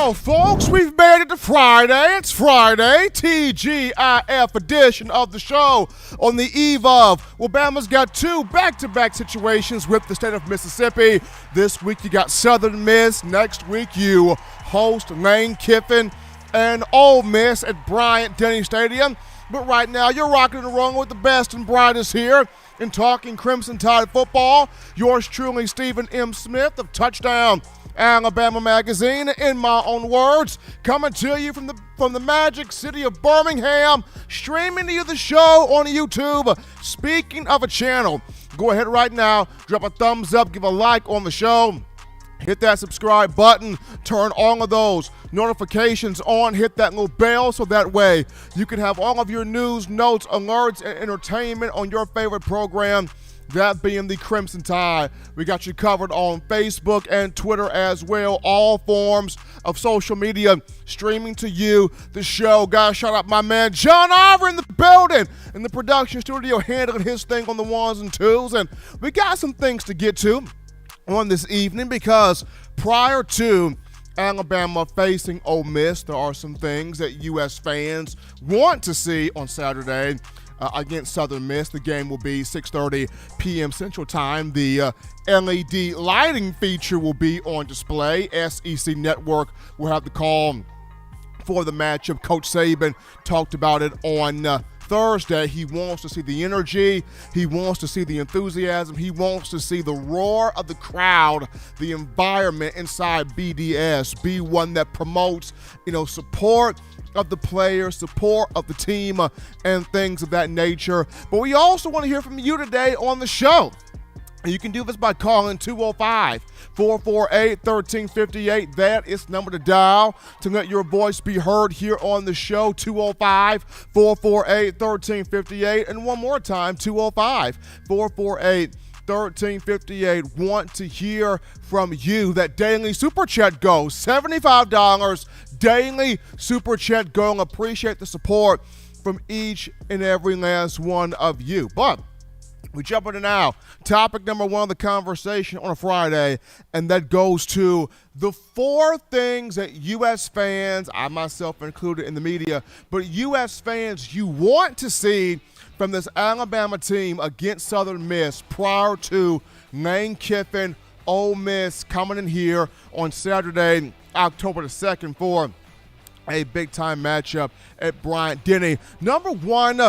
Well, folks, we've made it to Friday. It's Friday, TGIF edition of the show on the eve of. Well, Bama's got two back-to-back situations with the state of Mississippi. This week you got Southern Miss. Next week you host Lane Kiffin and Ole Miss at Bryant-Denny Stadium. But right now you're rocking and rolling with the best and brightest here in talking Crimson Tide football. Yours truly, Stephen M. Smith of Touchdown Alabama Magazine, in my own words, coming to you from the magic city of Birmingham, streaming to you the show on YouTube. Speaking of a channel, go ahead right now, drop a thumbs up, give a like on the show, hit that subscribe button, turn all of those notifications on, hit that little bell so that way you can have all of your news, notes, alerts, and entertainment on your favorite program, that being the Crimson Tide. We got you covered on Facebook and Twitter as well, all forms of social media streaming to you the show. Guys, shout out my man John Ivor in the building, in the production studio, handling his thing on the ones and twos. And we got some things to get to on this evening, because prior to Alabama facing Ole Miss, there are some things that U.S. fans want to see on Saturday against Southern Miss. The game will be 6:30 p.m. Central Time. The LED lighting feature will be on display. SEC Network will have the call for the matchup. Coach Saban talked about it on Thursday. He wants to see the energy. He wants to see the enthusiasm. He wants to see the roar of the crowd, the environment inside BDS be one that promotes, support of the players, support of the team, and things of that nature. But we also want to hear from you today on the show. You can do this by calling 205-448-1358. That is the number to dial to let your voice be heard here on the show, 205-448-1358. And one more time, 205-448-1358. Want to hear from you. That daily super chat goes $75. Daily super chat going. Appreciate the support from each and every last one of you. But we jump into now topic number one of the conversation on a Friday, and that goes to the four things that U.S. fans, I myself included in the media, but U.S. fans you want to see from this Alabama team against Southern Miss prior to Lane Kiffin, Ole Miss coming in here on Saturday, October the 2nd for a big-time matchup at Bryant-Denny. Number one,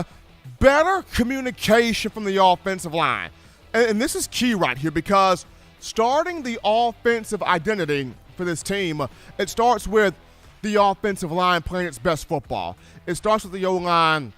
better communication from the offensive line. And this is key right here, because starting the offensive identity for this team, it starts with the offensive line playing its best football. It starts with the O-line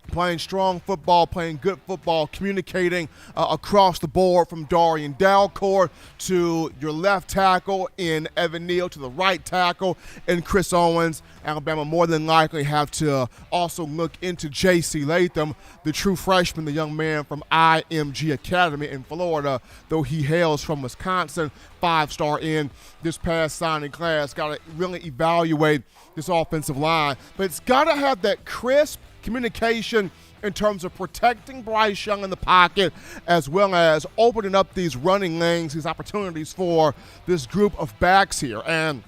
playing strong football, playing good football, communicating across the board from Darian Dalcourt to your left tackle in Evan Neal to the right tackle in Chris Owens. Alabama more than likely have to also look into J.C. Latham, the true freshman, the young man from IMG Academy in Florida, though he hails from Wisconsin, 5-star in this past signing class. Got to really evaluate this offensive line. But it's got to have that crisp communication in terms of protecting Bryce Young in the pocket, as well as opening up these running lanes, these opportunities for this group of backs here. And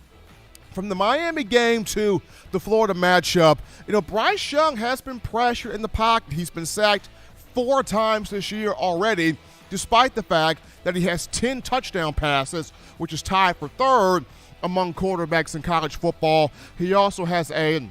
from the Miami game to the Florida matchup, Bryce Young has been pressured in the pocket. He's been sacked 4 times this year already, despite the fact that he has 10 touchdown passes, which is tied for third among quarterbacks in college football. He also has a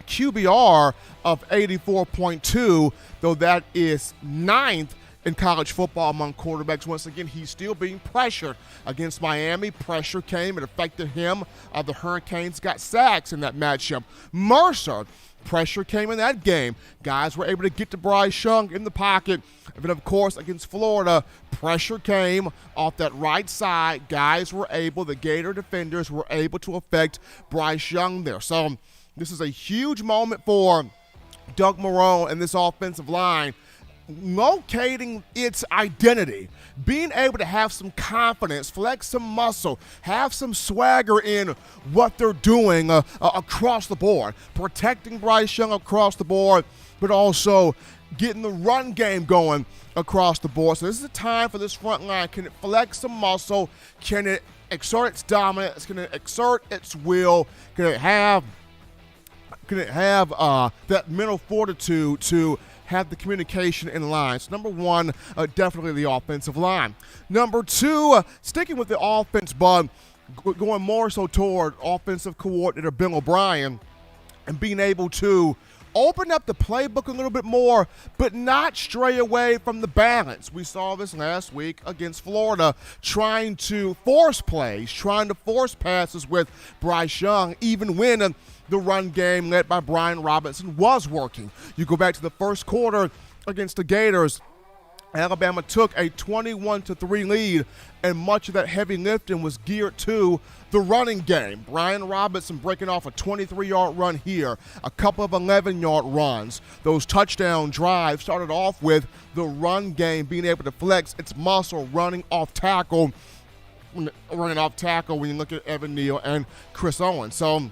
QBR of 84.2, though that is 9th in college football among quarterbacks. Once again, he's still being pressured against Miami. Pressure came. It affected him. The Hurricanes got sacks in that matchup. Mercer, pressure came in that game. Guys were able to get to Bryce Young in the pocket. And then, of course, against Florida, pressure came off that right side. Guys were able, the Gator defenders were able to affect Bryce Young there. So this is a huge moment for Doug Marrone and this offensive line, locating its identity, being able to have some confidence, flex some muscle, have some swagger in what they're doing across the board, protecting Bryce Young across the board, but also getting the run game going across the board. So this is a time for this front line. Can it flex some muscle? Can it exert its dominance? Can it exert its will? Can it have that mental fortitude to have the communication in line? So number one, definitely the offensive line. Number two, sticking with the offense, but going more so toward offensive coordinator Bill O'Brien and being able to open up the playbook a little bit more, but not stray away from the balance. We saw this last week against Florida, trying to force plays, trying to force passes with Bryce Young, even when the run game led by Brian Robinson was working. You go back to the first quarter against the Gators, Alabama took a 21-3 lead, and much of that heavy lifting was geared to the running game. Brian Robinson breaking off a 23-yard run here, a couple of 11-yard runs. Those touchdown drives started off with the run game being able to flex its muscle, running off tackle when you look at Evan Neal and Chris Owens. So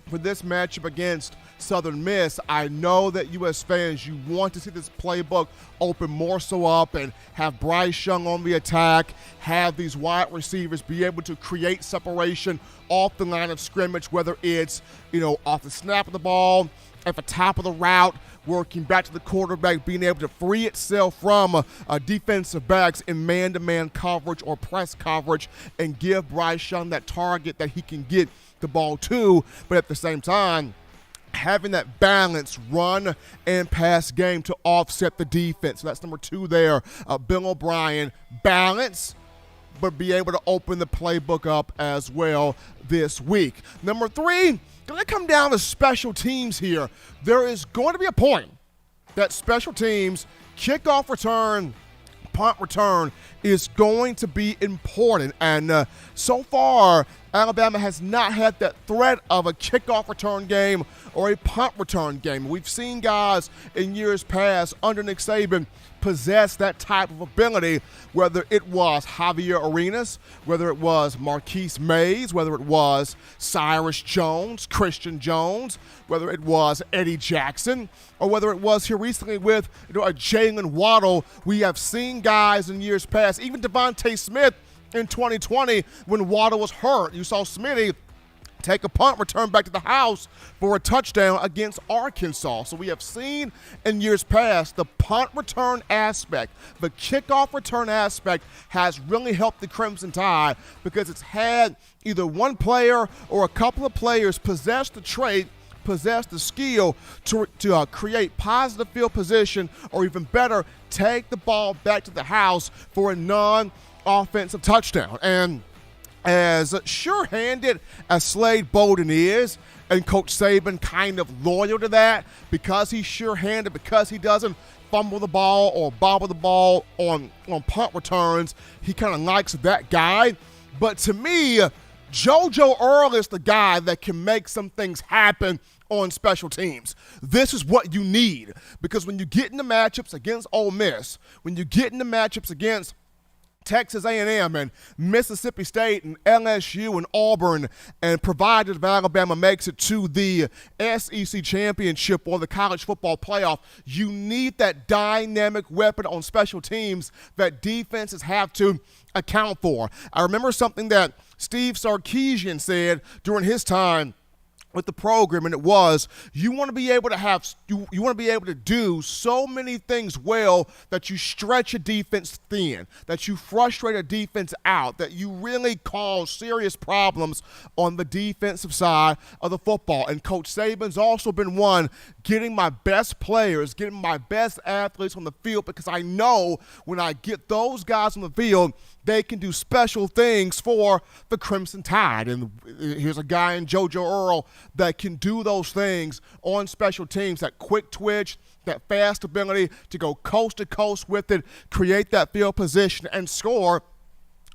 for this matchup against Southern Miss, I know that U.S. fans, you want to see this playbook open more so up and have Bryce Young on the attack, have these wide receivers be able to create separation off the line of scrimmage, whether it's, off the snap of the ball, at the top of the route, working back to the quarterback, being able to free itself from defensive backs in man-to-man coverage or press coverage and give Bryce Young that target that he can get the ball to, but at the same time, having that balanced run and pass game to offset the defense. So that's number two there. Bill O'Brien, balance, but be able to open the playbook up as well this week. Number three, going to come down to special teams here. There is going to be a point that special teams, kickoff return, punt return is going to be important. And so far, Alabama has not had that threat of a kickoff return game or a punt return game. We've seen guys in years past under Nick Saban possess that type of ability, whether it was Javier Arenas, whether it was Marquise Mays, whether it was Cyrus Jones, Christian Jones, whether it was Eddie Jackson, or whether it was here recently with a Jalen Waddle. We have seen guys in years past, even Devontae Smith in 2020 when Waddle was hurt. You saw Smitty take a punt return back to the house for a touchdown against Arkansas. So we have seen in years past the punt return aspect, the kickoff return aspect has really helped the Crimson Tide because it's had either one player or a couple of players possess the trait, possess the skill to create positive field position, or even better, take the ball back to the house for a non-offensive touchdown. And as sure-handed as Slade Bolden is, and Coach Saban kind of loyal to that because he's sure-handed, because he doesn't fumble the ball or bobble the ball on punt returns, he kind of likes that guy. But to me, JoJo Earle is the guy that can make some things happen on special teams. This is what you need, because when you get into matchups against Ole Miss, when you get into matchups against Texas A&M and Mississippi State and LSU and Auburn, and provided if Alabama makes it to the SEC championship or the college football playoff, you need that dynamic weapon on special teams that defenses have to account for. I remember something that Steve Sarkisian said during his time with the program, and it was, you want to be able to do so many things well that you stretch a defense thin, that you frustrate a defense out, that you really cause serious problems on the defensive side of the football. And Coach Saban's also been one getting my best players, getting my best athletes on the field, because I know when I get those guys on the field, they can do special things for the Crimson Tide. And here's a guy in JoJo Earle that can do those things on special teams, that quick twitch, that fast ability to go coast to coast with it, create that field position, and score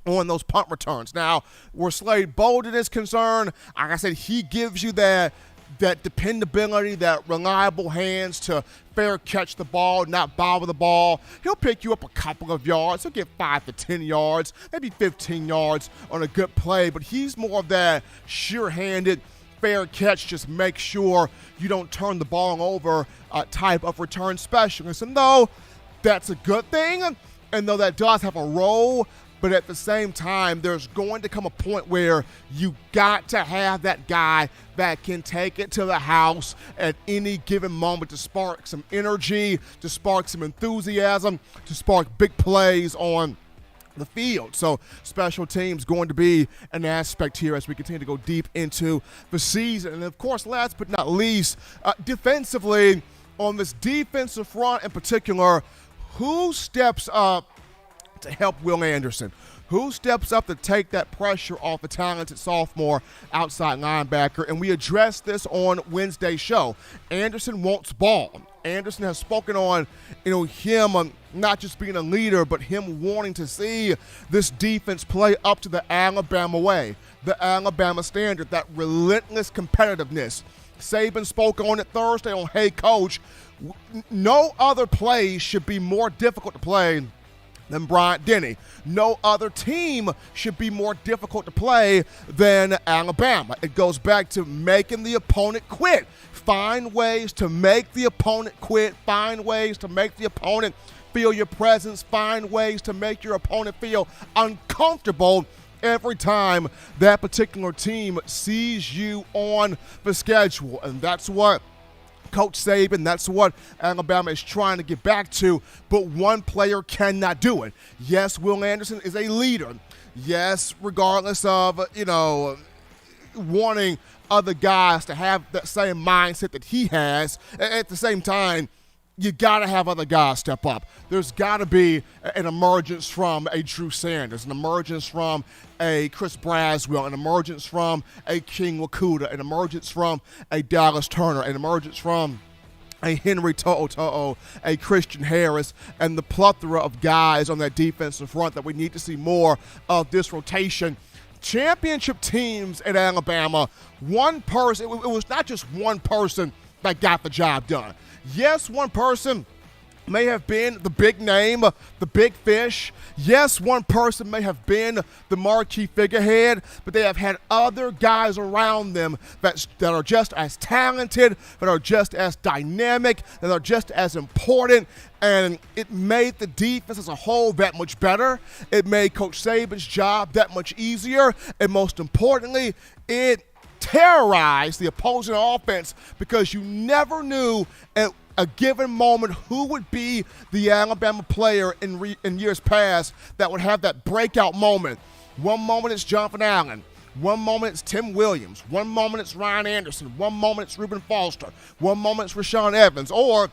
on those punt returns. Now, where Slade Bolden is concerned, like I said, he gives you that dependability, that reliable hands to fair catch the ball, not bobble the ball. He'll pick you up a couple of yards. He'll get 5 to 10 yards, maybe 15 yards on a good play, but he's more of that sure-handed, fair catch, just make sure you don't turn the ball over type of return specialist. And though that's a good thing, and though that does have a role, but at the same time, there's going to come a point where you got to have that guy that can take it to the house at any given moment to spark some energy, to spark some enthusiasm, to spark big plays on the field. So special teams going to be an aspect here as we continue to go deep into the season. And of course, last but not least, defensively, on this defensive front in particular, who steps up to help Will Anderson? Who steps up to take that pressure off the talented sophomore outside linebacker? And we addressed this on Wednesday's show. Anderson wants ball. Anderson has spoken on, him not just being a leader, but him wanting to see this defense play up to the Alabama way, the Alabama standard, that relentless competitiveness. Saban spoke on it Thursday on Hey Coach. No other play should be more difficult to play than Bryant-Denny. No other team should be more difficult to play than Alabama. It goes back to making the opponent quit. Find ways to make the opponent quit. Find ways to make the opponent feel your presence. Find ways to make your opponent feel uncomfortable every time that particular team sees you on the schedule. And that's what Coach Saban, that's what Alabama is trying to get back to, but one player cannot do it. Yes, Will Anderson is a leader. Yes, regardless of, wanting other guys to have that same mindset that he has, at the same time, you got to have other guys step up. There's got to be an emergence from a Trey Sanders, an emergence from a Chris Braswell, an emergence from a King Wakuda, an emergence from a Dallas Turner, an emergence from a Henry To'o, a Christian Harris, and the plethora of guys on that defensive front that we need to see more of this rotation. Championship teams at Alabama, one person, it was not just one person that got the job done. Yes, one person may have been the big name, the big fish. Yes, one person may have been the marquee figurehead, but they have had other guys around them that are just as talented, that are just as dynamic, that are just as important, and it made the defense as a whole that much better. It made Coach Saban's job that much easier, and most importantly, it terrorized the opposing offense because you never knew at a given moment who would be the Alabama player in years past that would have that breakout moment. One moment it's Jonathan Allen. One moment it's Tim Williams. One moment it's Ryan Anderson. One moment it's Reuben Foster. One moment it's Rashaan Evans. Or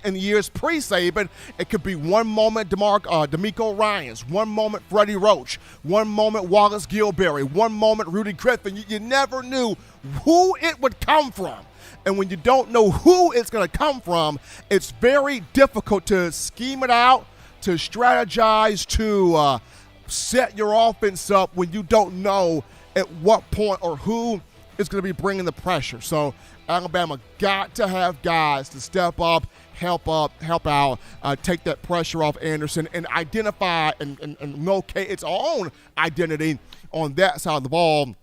in years pre-Saban, it could be one moment DeMeco Ryans, one moment Freddie Roach, one moment Wallace Gilberry, one moment Rudy Griffin. You never knew who it would come from. And when you don't know who it's going to come from, it's very difficult to scheme it out, to strategize, to set your offense up when you don't know at what point or who is going to be bringing the pressure. So Alabama got to have guys to step up, help out, take that pressure off Anderson, and identify and locate its own identity on that side of the ball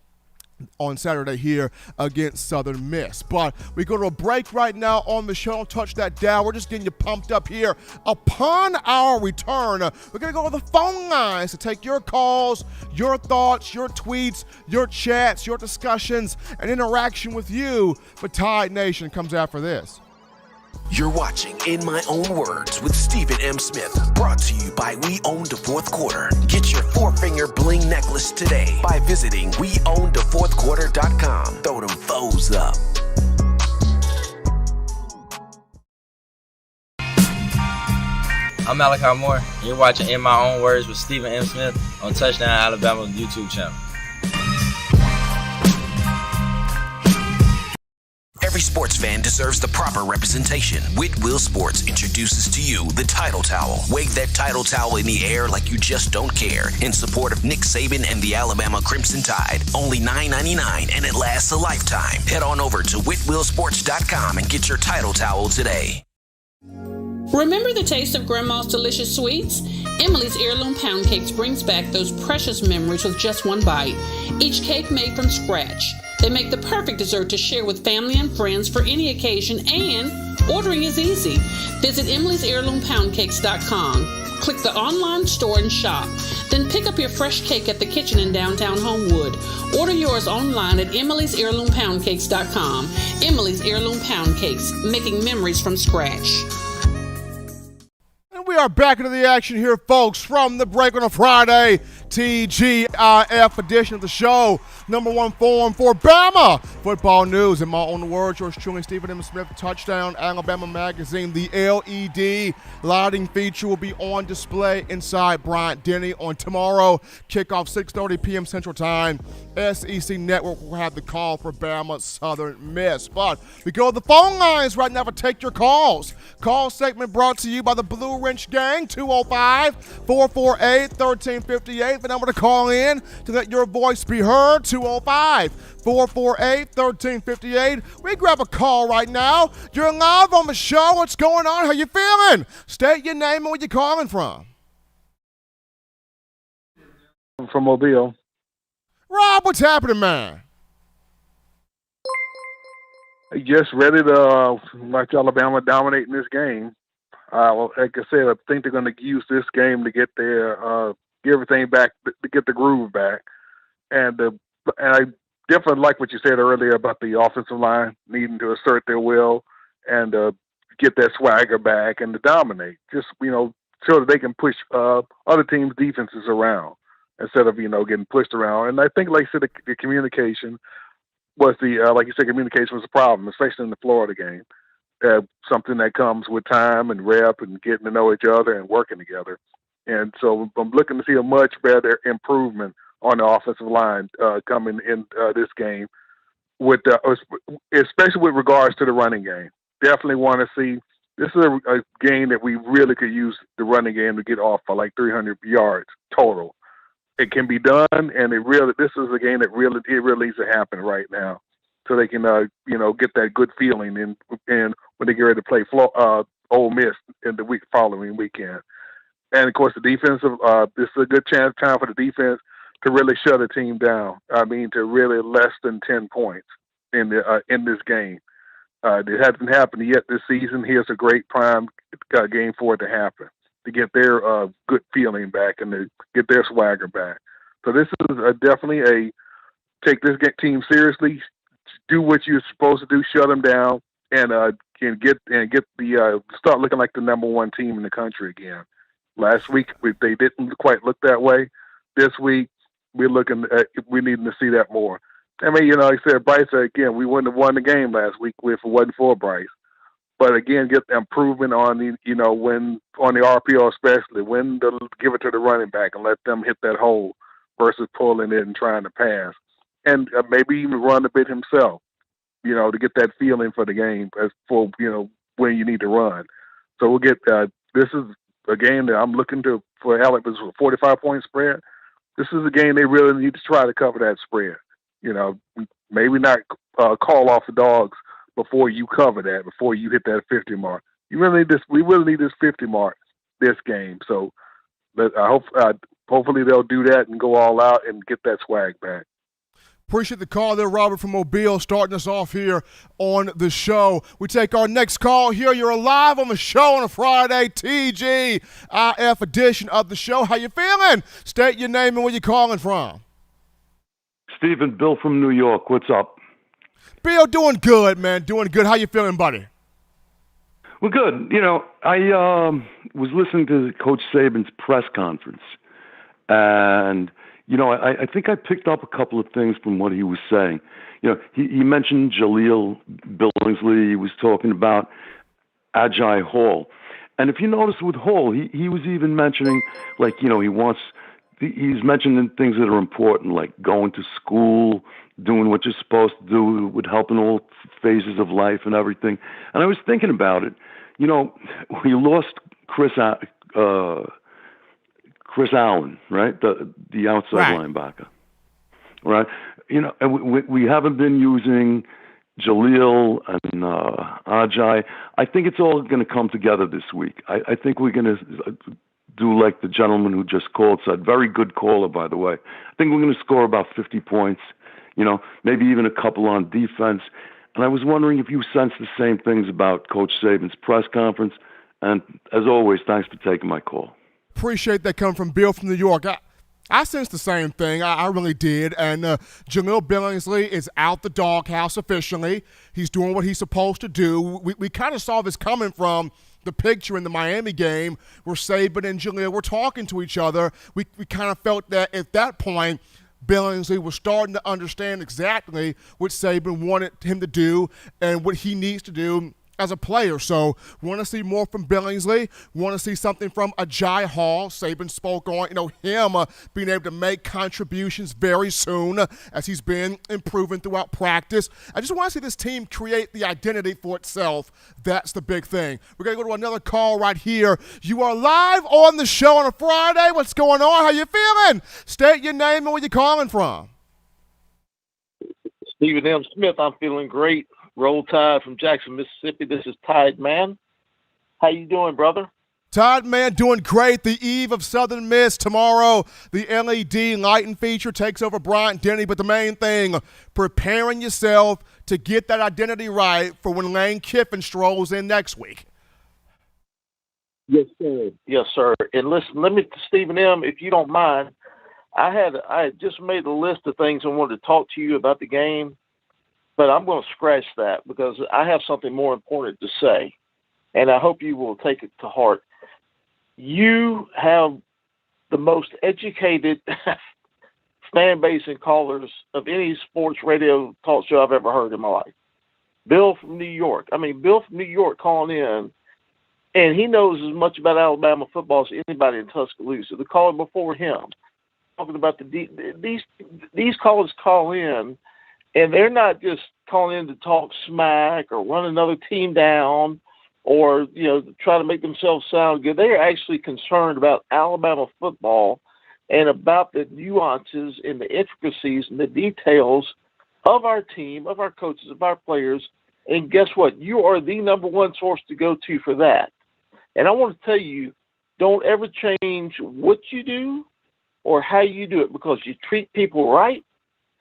on Saturday here against Southern Miss. But we go to a break right now on the show. Don't touch that dial. We're just getting you pumped up here. Upon our return, we're going to go to the phone lines to take your calls, your thoughts, your tweets, your chats, your discussions, and interaction with you. But Tide Nation comes after this. You're watching In My Own Words with Stephen M. Smith, brought to you by We Own the Fourth Quarter. Get your four-finger bling necklace today by visiting weownthefourthquarter.com. Throw them foes up. I'm Malachi Moore. You're watching In My Own Words with Stephen M. Smith on Touchdown Alabama YouTube channel. Every sports fan deserves the proper representation. Whitwell Sports introduces to you the Title Towel. Wave that Title Towel in the air like you just don't care. In support of Nick Saban and the Alabama Crimson Tide. Only $9.99 and it lasts a lifetime. Head on over to whitwellsports.com and get your Title Towel today. Remember the taste of Grandma's delicious sweets? Emily's Heirloom Pound Cakes brings back those precious memories with just one bite. Each cake made from scratch. They make the perfect dessert to share with family and friends for any occasion, and ordering is easy. Visit emily'sheirloompoundcakes.com. Click the online store and shop. Then pick up your fresh cake at the kitchen in downtown Homewood. Order yours online at emily'sheirloompoundcakes.com. Emily's Heirloom Pound Cakes, making memories from scratch. We are back into the action here, folks, from the break on a Friday, TGIF edition of the show. Number one forum for Bama football news. In my own words, yours truly, Stephen M. Smith, Touchdown Alabama Magazine. The LED lighting feature will be on display inside Bryant-Denny on tomorrow. Kickoff 6:30 p.m. Central Time. SEC Network will have the call for Bama Southern Miss. But we go to the phone lines right now to take your calls. Call segment brought to you by the Blue Wrench Gang, 205-448-1358. The number to call in to let your voice be heard, 205-448-1358. We grab a call right now. You're live on the show. What's going on? How you feeling? State your name and where you're calling from. I'm from Mobile. Rob, what's happening, man? Just ready to watch Alabama dominating this game. Like I said, I think they're going to use this game to get get everything back, to get the groove back. And I definitely like what you said earlier about the offensive line needing to assert their will and get that swagger back and to dominate. Just, so that they can push other teams' defenses around instead of, getting pushed around. And I think, like I said, the communication was like you said, communication was a problem, especially in the Florida game. Something that comes with time and rep and getting to know each other and working together. And so I'm looking to see a much better improvement on the offensive line coming in this game, especially with regards to the running game. Definitely want to see. This is a game that we really could use the running game to get off for like 300 yards total. It can be done, and this is a game that really needs to happen right now, so they can get that good feeling and when they get ready to play Ole Miss in the following weekend. And of course, the defensive. This is a good time for the defense to really shut a team down. I mean, to really less than 10 points in this game. It hasn't happened yet this season. Here's a great prime game for it to happen, to get their good feeling back and to get their swagger back. So this is definitely take this team seriously, do what you're supposed to do, shut them down, and get start looking like the number one team in the country again. Last week they didn't quite look that way. This week we're needing to see that more. I mean, like I said, Bryce, again, we wouldn't have won the game last week if it wasn't for Bryce. But again, get the improvement on when on the RPO especially, when to give it to the running back and let them hit that hole versus pulling it and trying to pass, and maybe even run a bit himself, to get that feeling for the game as for when you need to run. So we'll get this is a game that I'm looking for Alabama's 45-point spread. This is a game they really need to try to cover that spread. Maybe not call off the dogs before you cover that, before you hit that 50 mark. We really need this 50 mark this game. So hopefully they'll do that and go all out and get that swag back. Appreciate the call there, Robert from Mobile, starting us off here on the show. We take our next call here. You're live on the show on a Friday, TGIF edition of the show. How you feeling? State your name and where you're calling from. Stephen, Bill from New York. What's up? Bill, doing good, man. Doing good. How you feeling, buddy? Well, good. I was listening to Coach Saban's press conference, and I think I picked up a couple of things from what he was saying. He mentioned Jaleel Billingsley. He was talking about Agiye Hall, and if you notice with Hall, he was even mentioning he's mentioning things that are important, like going to school, doing what you're supposed to do, with helping all phases of life and everything. And I was thinking about it. We lost Chris Allen, right? The outside linebacker, right? And we haven't been using Jaleel and Agiye. I think it's all going to come together this week. I think we're going to do like the gentleman who just called said. Very good caller, by the way. I think we're going to score about 50 points, maybe even a couple on defense. And I was wondering if you sense the same things about Coach Saban's press conference. And as always, thanks for taking my call. Appreciate that coming from Bill from New York. I sense the same thing. I really did. And Jaleel Billingsley is out the doghouse officially. He's doing what he's supposed to do. We kind of saw this coming from the picture in the Miami game where Saban and Jaleel were talking to each other. We kind of felt that at that point, Billingsley was starting to understand exactly what Saban wanted him to do and what he needs to do as a player. So want to see more from Billingsley. Want to see something from Agiye Hall. Saban spoke on, him being able to make contributions very soon as he's been improving throughout practice. I just want to see this team create the identity for itself. That's the big thing. We're going to go to another call right here. You are live on the show on a Friday. What's going on? How you feeling? State your name and where you're calling from. Stephen M. Smith. I'm feeling great. Roll Tide from Jackson, Mississippi. This is Tide Man. How you doing, brother? Tide Man doing great. The eve of Southern Miss tomorrow. The LED lighting feature takes over Bryant-Denny. But the main thing, preparing yourself to get that identity right for when Lane Kiffin strolls in next week. Yes, sir. Yes, sir. And listen, Stephen M., if you don't mind, I had just made a list of things I wanted to talk to you about the game. But I'm going to scratch that because I have something more important to say, and I hope you will take it to heart. You have the most educated fan base and callers of any sports radio talk show I've ever heard in my life. Bill from New York. Bill from New York calling in, and he knows as much about Alabama football as anybody in Tuscaloosa. The caller before him, talking about these callers call in, and they're not just calling in to talk smack or run another team down or, try to make themselves sound good. They are actually concerned about Alabama football and about the nuances and the intricacies and the details of our team, of our coaches, of our players. And guess what? You are the number one source to go to for that. And I want to tell you, don't ever change what you do or how you do it because you treat people right.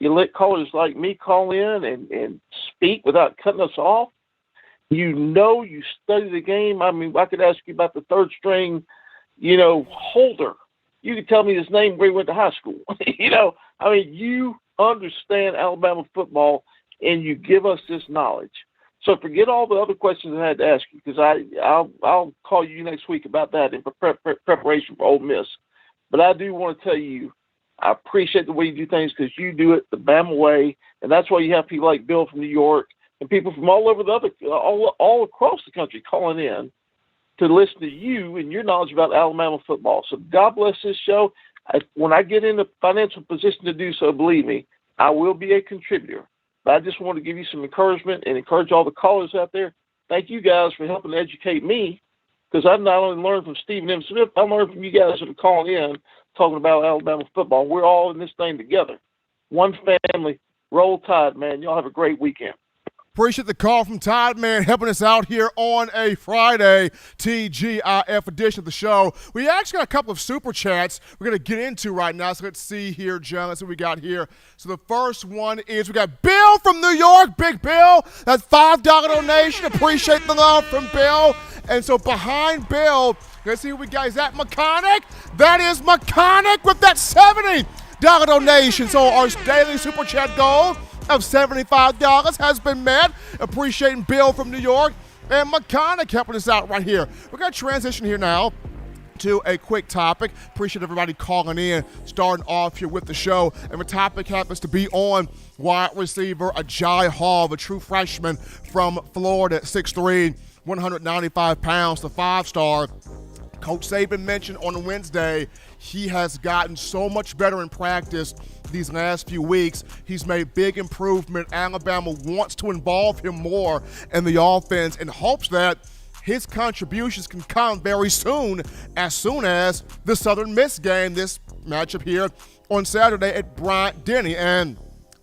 You let callers like me call in and speak without cutting us off. You study the game. I could ask you about the third string, Holder. You could tell me his name where he went to high school. You understand Alabama football and you give us this knowledge. So forget all the other questions I had to ask you because I'll call you next week about that in preparation for Ole Miss. But I do want to tell you, I appreciate the way you do things because you do it the Bama way, and that's why you have people like Bill from New York and people from all over all across the country calling in to listen to you and your knowledge about Alabama football. So God bless this show. When I get in a financial position to do so, believe me, I will be a contributor. But I just want to give you some encouragement and encourage all the callers out there. Thank you guys for helping educate me because I not only learned from Stephen M. Smith, I learned from you guys that are calling in talking about Alabama football. We're all in this thing together. One family. Roll Tide, man. Y'all have a great weekend. Appreciate the call from Tide Man helping us out here on a Friday TGIF edition of the show. We actually got a couple of super chats we're going to get into right now. So let's see here, John. Let's see what we got here. So the first one is we got Bill from New York. Big Bill. That's $5 donation. Appreciate the love from Bill. And so behind Bill, let's see who we got. Is that McConaughey? That is McConaughey with that $70 donation. So our daily super chat goal of $75 has been met. Appreciating Bill from New York and McConaughey helping us out right here. We're going to transition here now to a quick topic. Appreciate everybody calling in, starting off here with the show. And the topic happens to be on wide receiver Agiye Hall, the true freshman from Florida, 6'3", 195 pounds, the 5-star. Coach Saban mentioned on Wednesday he has gotten so much better in practice these last few weeks. He's made big improvement. Alabama wants to involve him more in the offense in hopes that his contributions can come very soon as the Southern Miss game, this matchup here on Saturday at Bryant-Denny. And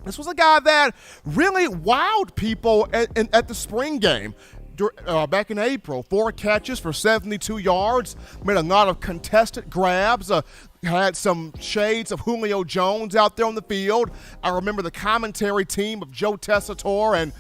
this was a guy that really wowed people at the spring game. back in April. 4 catches for 72 yards, made a lot of contested grabs, had some shades of Julio Jones out there on the field. I remember the commentary team of Joe Tessitore and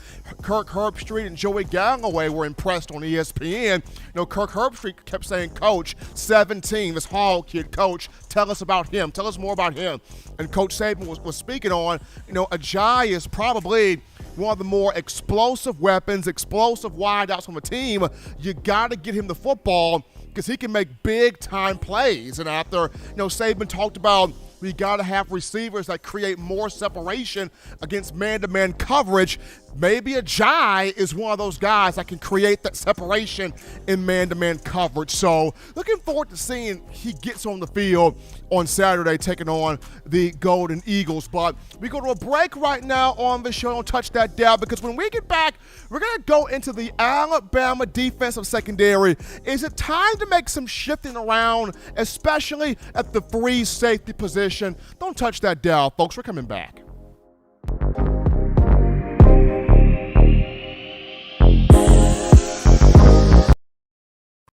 Kirk Herbstreit and Joey Galloway were impressed on ESPN. Kirk Herbstreit kept saying, Coach, 17, this Hall kid, Coach, tell us about him. Tell us more about him. And Coach Saban was speaking on, Agiye is probably one of the more explosive weapons, explosive wideouts on the team. You got to get him the football because he can make big-time plays. And after, Saban talked about we got to have receivers that create more separation against man-to-man coverage. Maybe Agiye is one of those guys that can create that separation in man-to-man coverage. So looking forward to seeing he gets on the field on Saturday taking on the Golden Eagles. But we go to a break right now on the show. Don't touch that dial, because when we get back, we're going to go into the Alabama defensive secondary. Is it time to make some shifting around, especially at the free safety position? Don't touch that dial, folks. We're coming back.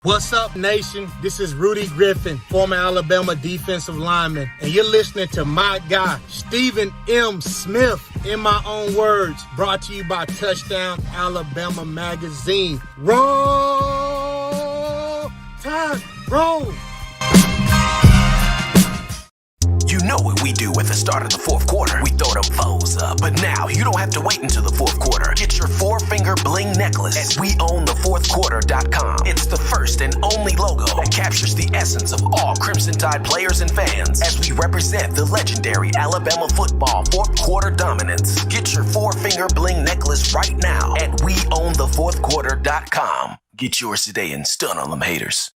What's up, nation? This is Rudy Griffin, former Alabama defensive lineman, and you're listening to my guy, Stephen M. Smith, in my own words, brought to you by Touchdown Alabama Magazine. Roll Tide, roll! You know what we do at the start of the fourth quarter. We throw them foes up. But now you don't have to wait until the fourth quarter. Get your 4-finger bling necklace at weownthefourthquarter.com. It's the first and only logo that captures the essence of all Crimson Tide players and fans as we represent the legendary Alabama football fourth quarter dominance. Get your 4-finger bling necklace right now at weownthefourthquarter.com. Get yours today and stun on them haters.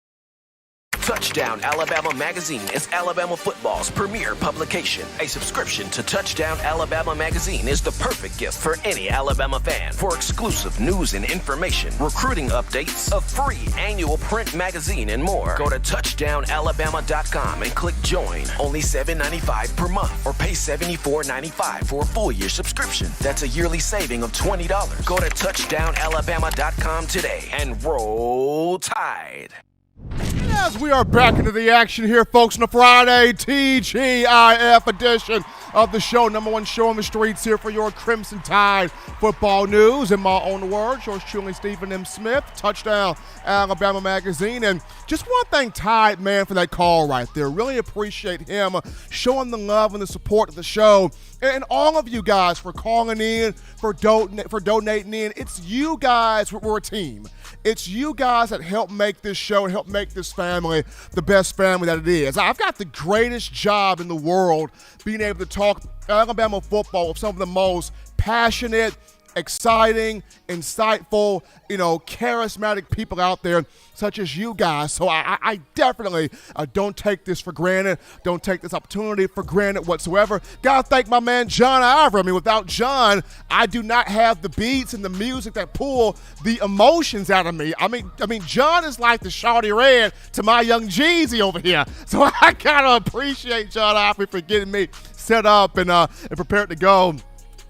Touchdown Alabama Magazine is Alabama football's premier publication. A subscription to Touchdown Alabama Magazine is the perfect gift for any Alabama fan. For exclusive news and information, recruiting updates, a free annual print magazine, and more, go to touchdownalabama.com and click join. Only $7.95 per month, or pay $74.95 for a full year subscription. That's a yearly saving of $20. Go to touchdownalabama.com today and roll Tide. As we are back into the action here, folks, on a Friday TGIF edition of the show, number one show on the streets here for your Crimson Tide football news. In my own words, yours truly, Stephen M. Smith, Touchdown Alabama Magazine. And just want to thank Tide, man, for that call right there. Really appreciate him showing the love and the support of the show. And all of you guys for calling in, for donating in. It's you guys, we're a team. It's you guys that help make this show and help make this family the best family that it is. I've got the greatest job in the world being able to talk Alabama football with some of the most passionate, exciting, insightful, charismatic people out there, such as you guys. So I definitely don't take this for granted. Don't take this opportunity for granted whatsoever. Gotta thank my man John Ivor. Without John, I do not have the beats and the music that pull the emotions out of me. I mean, John is like the Shawty Red to my young Jeezy over here. So I gotta appreciate John Ivor for getting me set up and prepared to go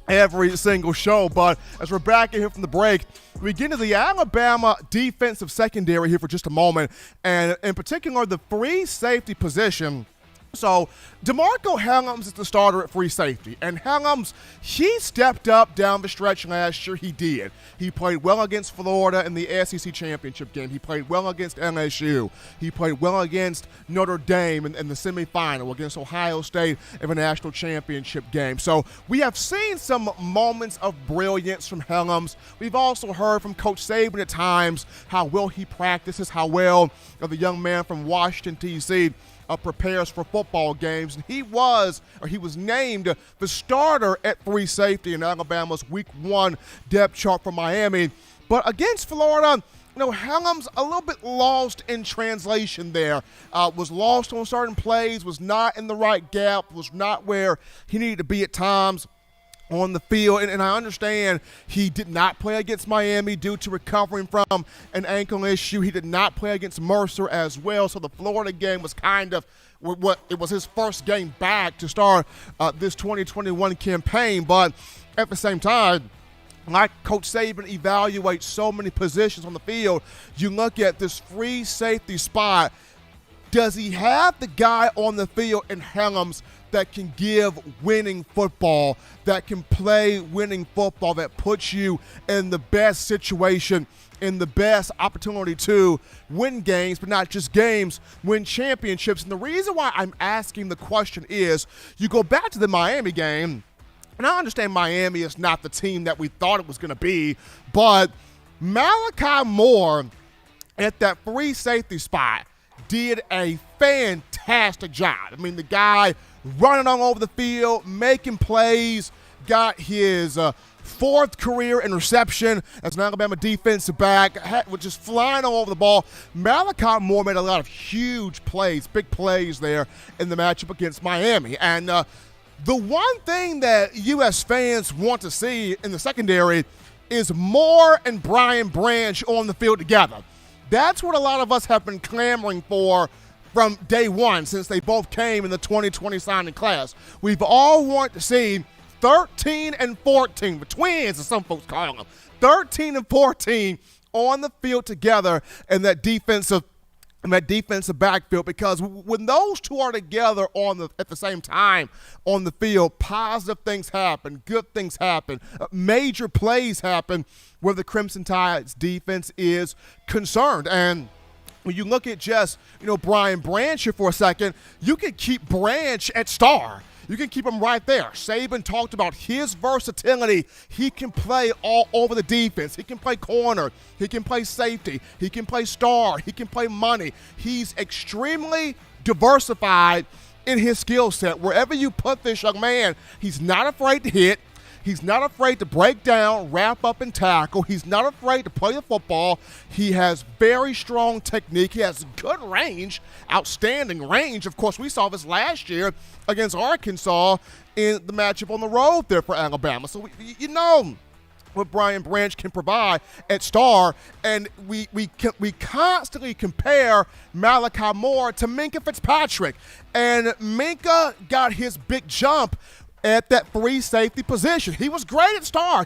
every single show. But as we're back in here from the break, we get into the Alabama defensive secondary here for just a moment, and in particular the free safety position. So DeMarco Hellams is the starter at free safety, and Hellams, he stepped up down the stretch last year. He did. He played well against Florida in the SEC championship game. He played well against LSU. He played well against Notre Dame in the semifinal against Ohio State in the national championship game. So we have seen some moments of brilliance from Hellams. We've also heard from Coach Saban at times how well he practices, how well the young man from Washington, D.C., prepares for football games. And he was named the starter at free safety in Alabama's Week 1 depth chart for Miami. But against Florida, Hellams a little bit lost in translation there. Was lost on certain plays, was not in the right gap, was not where he needed to be at times on the field, and I understand he did not play against Miami due to recovering from an ankle issue. He did not play against Mercer as well, so the Florida game was kind of it was his first game back to start this 2021 campaign. But at the same time, like Coach Saban evaluates so many positions on the field, you look at this free safety spot. Does he have the guy on the field in Helms that can give winning football, that can play winning football, that puts you in the best situation, in the best opportunity to win games, but not just games, win championships? And the reason why I'm asking the question is, you go back to the Miami game, and I understand Miami is not the team that we thought it was going to be, but Malachi Moore at that free safety spot did a fantastic job. I mean, the guy running all over the field, making plays, got his fourth career interception as an Alabama defensive back, was just flying all over the ball. Malachi Moore made a lot of huge plays, big plays there in the matchup against Miami. And the one thing that U.S. fans want to see in the secondary is Moore and Brian Branch on the field together. That's what a lot of us have been clamoring for from day one since they both came in the 2020 signing class. We've all wanted to see 13 and 14, the twins as some folks call them, 13 and 14 on the field together in that defensive backfield, because when those two are together at the same time on the field, positive things happen, good things happen, major plays happen where the Crimson Tide's defense is concerned. And when you look at just, Brian Branch here for a second, you can keep Branch at star. You can keep him right there. Saban talked about his versatility. He can play all over the defense. He can play corner. He can play safety. He can play star. He can play money. He's extremely diversified in his skill set. Wherever you put this young man, he's not afraid to hit. He's not afraid to break down, wrap up, and tackle. He's not afraid to play the football. He has very strong technique. He has good range, outstanding range. Of course, we saw this last year against Arkansas in the matchup on the road there for Alabama. So, you know what Brian Branch can provide at star, and we constantly compare Malachi Moore to Minkah Fitzpatrick. And Minkah got his big jump at that free safety position. He was great at star.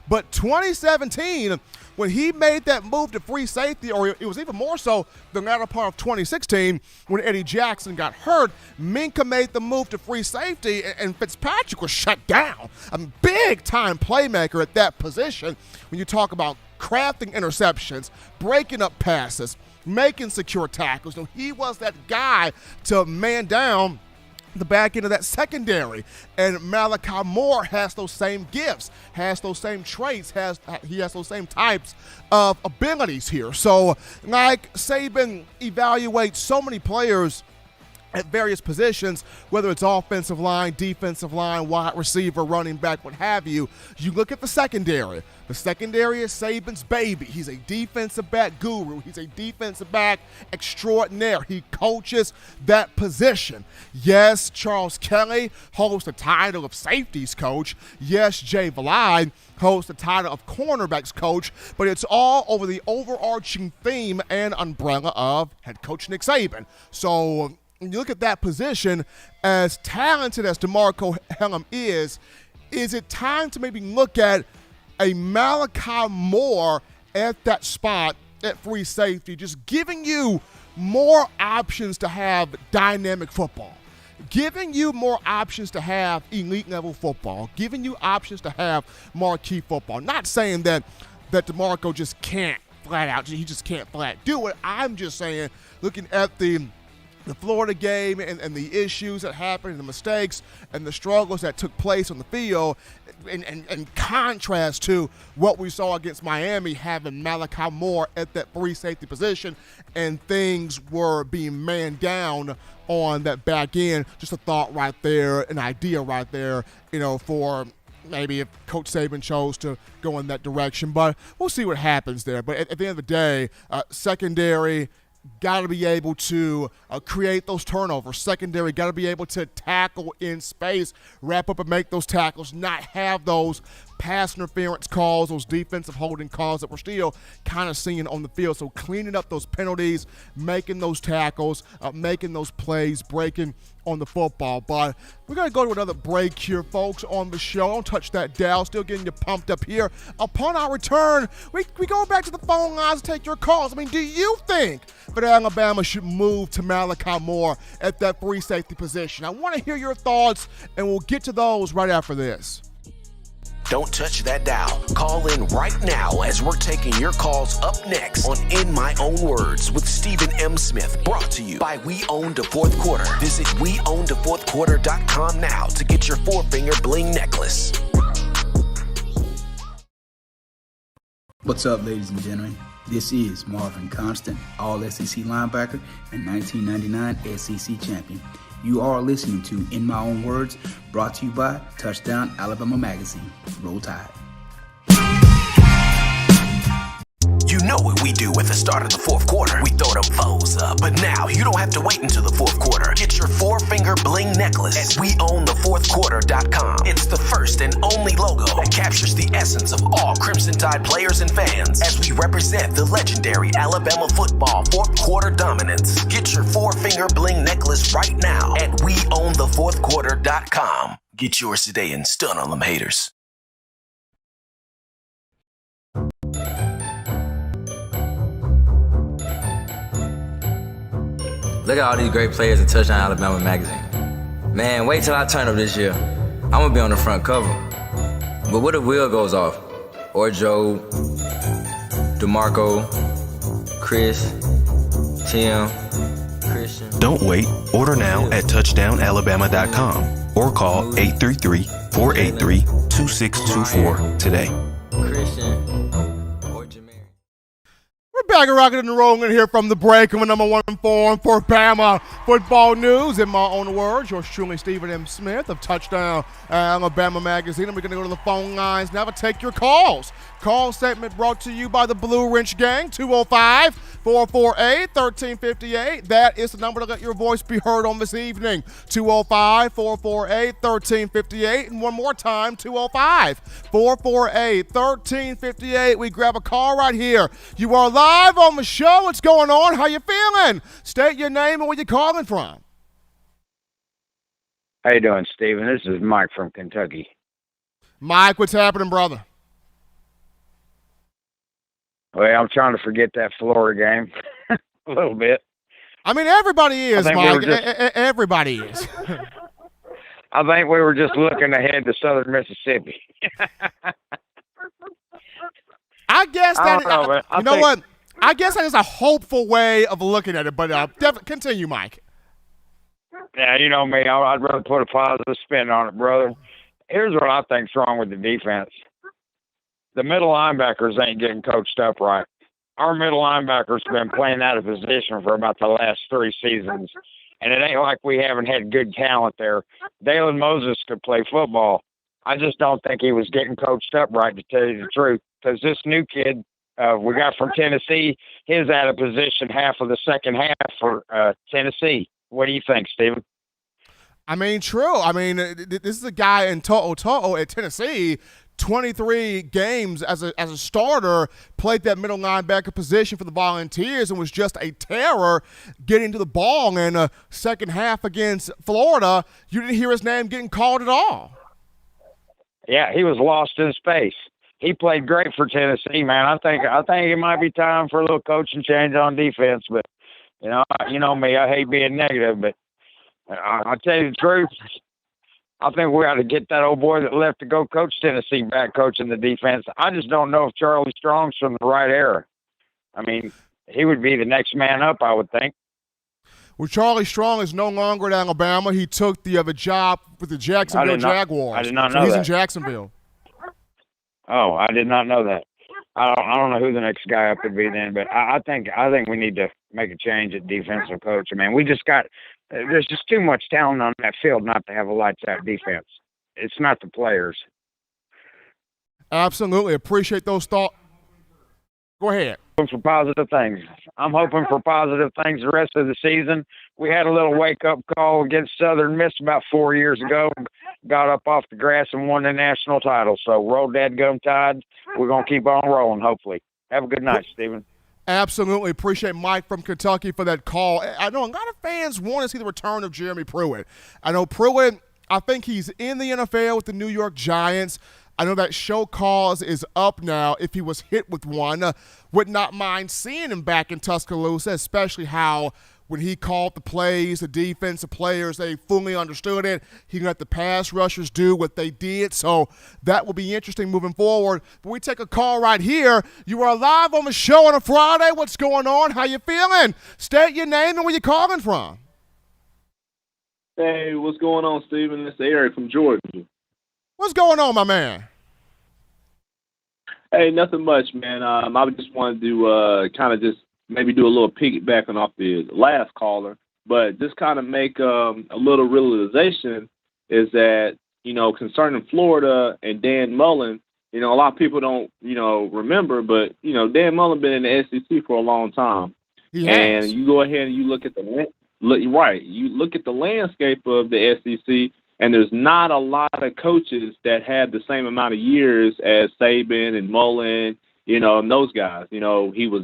But 2017, when he made that move to free safety, or it was even more so the latter part of 2016, when Eddie Jackson got hurt, Minkah made the move to free safety, and Fitzpatrick was shut down. A big-time playmaker at that position when you talk about crafting interceptions, breaking up passes, making secure tackles. He was that guy to man down the back end of that secondary. And Malachi Moore has those same gifts, has those same traits, he has those same types of abilities here. So, like Saban evaluates so many players at various positions, whether it's offensive line, defensive line, wide receiver, running back, what have you, you look at the secondary. The secondary is Saban's baby. He's a defensive back guru. He's a defensive back extraordinaire. He coaches that position. Yes, Charles Kelly holds the title of safeties coach. Yes, Jay Valide holds the title of cornerbacks coach, but it's all over the overarching theme and umbrella of head coach Nick Saban. So when you look at that position, as talented as DeMarco Hellum is it time to maybe look at a Malachi Moore at that spot at free safety, just giving you more options to have dynamic football, giving you more options to have elite level football, giving you options to have marquee football. Not saying that DeMarco just can't flat out, he just can't flat do it. I'm just saying, looking at the Florida game and the issues that happened and the mistakes and the struggles that took place on the field, in contrast to what we saw against Miami, having Malachi Moore at that free safety position, and things were being manned down on that back end. Just a thought right there, an idea right there, for maybe if Coach Saban chose to go in that direction. But we'll see what happens there. But at the end of the day, secondary got to be able to create those turnovers. Secondary got to be able to tackle in space, wrap up and make those tackles, not have those pass interference calls, those defensive holding calls that we're still kind of seeing on the field. So cleaning up those penalties, making those tackles, making those plays, breaking on the football. But we're going to go to another break here, folks, on the show. Don't touch that dial. Still getting you pumped up here. Upon our return, we go back to the phone lines to take your calls. I mean, do you think that Alabama should move to Malachi Moore at that free safety position? I want to hear your thoughts, and we'll get to those right after this. Don't touch that dial. Call in right now as we're taking your calls up next on In My Own Words with Stephen M. Smith. Brought to you by We Own the Fourth Quarter. Visit weownthefourthquarter.com now to get your four-finger bling necklace. What's up, ladies and gentlemen? This is Marvin Constant, All-SEC linebacker and 1999 SEC champion. You are listening to In My Own Words, brought to you by Touchdown Alabama Magazine. Roll Tide. You know what we do at the start of the fourth quarter. We throw them foes up. But now you don't have to wait until the fourth quarter. Get your four-finger bling necklace at weownthefourthquarter.com. It's the first and only logo that captures the essence of all Crimson Tide players and fans as we represent the legendary Alabama football fourth quarter dominance. Get your four-finger bling necklace right now at weownthefourthquarter.com. Get yours today and stun on them haters. Look at all these great players in Touchdown Alabama Magazine. Man, wait till I turn up this year. I'm gonna be on the front cover. But what if Will goes off? Or Joe, DeMarco, Chris, Tim, Christian. Don't wait. Order now at touchdownalabama.com or call 833-483-2624 today. Christian. We're back and rocking and rolling here from the break. I'm number one informed for Bama football news. In my own words, yours truly, Stephen M. Smith of Touchdown Alabama Magazine. And we're going to go to the phone lines now to take your calls. Call statement brought to you by the Blue Wrench Gang, 205-448-1358. That is the number to let your voice be heard on this evening, 205-448-1358. And one more time, 205-448-1358. We grab a call right here. You are live on the show. What's going on? How you feeling? State your name and where you calling from. How you doing, Stephen? This is Mike from Kentucky. Mike, what's happening, brother? Well, I'm trying to forget that Florida game a little bit. I mean, everybody is, Mike. Everybody is. I think we were just looking ahead to Southern Mississippi. I guess that what? I guess that is a hopeful way of looking at it, but definitely continue, Mike. Yeah, you know me. I'd rather put a positive spin on it, brother. Here's what I think's wrong with the defense. The middle linebackers ain't getting coached up right. Our middle linebackers have been playing out of position for about the last 3 seasons, and it ain't like we haven't had good talent there. Dalen Moses could play football. I just don't think he was getting coached up right, to tell you the truth, because this new kid we got from Tennessee, he's out of position half of the second half for Tennessee. What do you think, Steven? I mean, true. I mein, this is a guy in To'o at Tennessee, 23 games as a starter, played that middle linebacker position for the Volunteers and was just a terror getting to the ball. In the second half against Florida, you didn't hear his name getting called at all. Yeah, he was lost in space. He played great for Tennessee, man. I think it might be time for a little coaching change on defense, but you know me, I hate being negative, but I'll tell you the truth. I think we ought to get that old boy that left to go coach Tennessee back coaching the defense. I just don't know if Charlie Strong's from the right era. I mean, he would be the next man up, I would think. Well, Charlie Strong is no longer at Alabama. He took the other job with the Jacksonville Jaguars. I did not know that. He's in Jacksonville. Oh, I did not know that. I don't know who the next guy up would be then, but I think we need to make a change at defensive coach. I mean, there's just too much talent on that field not to have a lights-out defense. It's not the players. Absolutely. Appreciate those thoughts. Go ahead. For positive things. I'm hoping for positive things the rest of the season. We had a little wake-up call against Southern Miss about 4 years ago. got up off the grass and won the national title. So roll dadgum tide. We're going to keep on rolling, hopefully. Have a good night, Stephen. Absolutely. Appreciate Mike from Kentucky for that call. I know a lot of fans want to see the return of Jeremy Pruitt. I know Pruitt, I think he's in the NFL with the New York Giants. I know that show cause is up now. If he was hit with one, would not mind seeing him back in Tuscaloosa, especially how when he called the plays, the defensive players, they fully understood it. He let the pass rushers do what they did. So that will be interesting moving forward. But we take a call right here. You are live on the show on a Friday. What's going on? How you feeling? State your name and where you calling from. Hey, what's going on, Stephen? It's Eric from Georgia. What's going on, my man? Hey, nothing much, man. I just wanted to kind of just maybe do a little piggybacking off the last caller, but just kind of make a little realization is that, concerning Florida and Dan Mullen, a lot of people don't, remember, but, Dan Mullen been in the SEC for a long time. And you go ahead and you look at you look at the landscape of the SEC, and there's not a lot of coaches that have the same amount of years as Saban and Mullen, and those guys. He was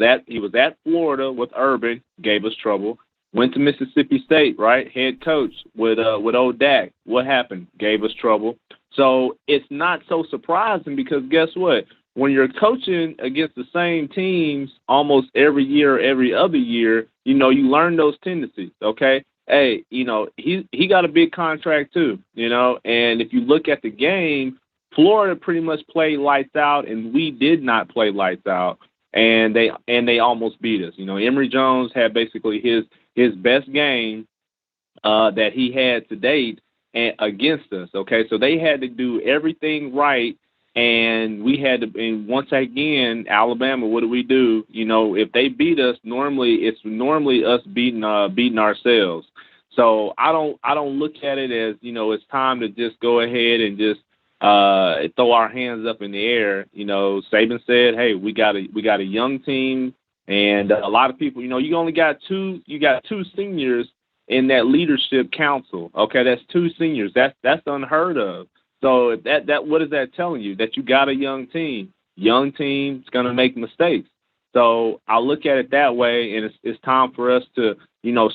at Florida with Urban, gave us trouble. Went to Mississippi State, right? Head coach with old Dak. What happened? Gave us trouble. So it's not so surprising because guess what? When you're coaching against the same teams almost every year, every other year, you learn those tendencies, okay? Hey, he got a big contract too, and if you look at the game, Florida pretty much played lights out, and we did not play lights out, and they almost beat us. Emory Jones had basically his best game that he had to date against us. Okay, so they had to do everything right, and we had to. And once again, Alabama, what do? If they beat us, it's normally us beating ourselves. So I don't look at it as it's time to just go ahead and just throw our hands up in the air. Saban said, "Hey, we got a young team," and a lot of people. You only got two seniors in that leadership council. Okay, that's two seniors. That's unheard of. So that what is that telling you? That you got a young team. Young team's gonna make mistakes. So I look at it that way, and it's time for us to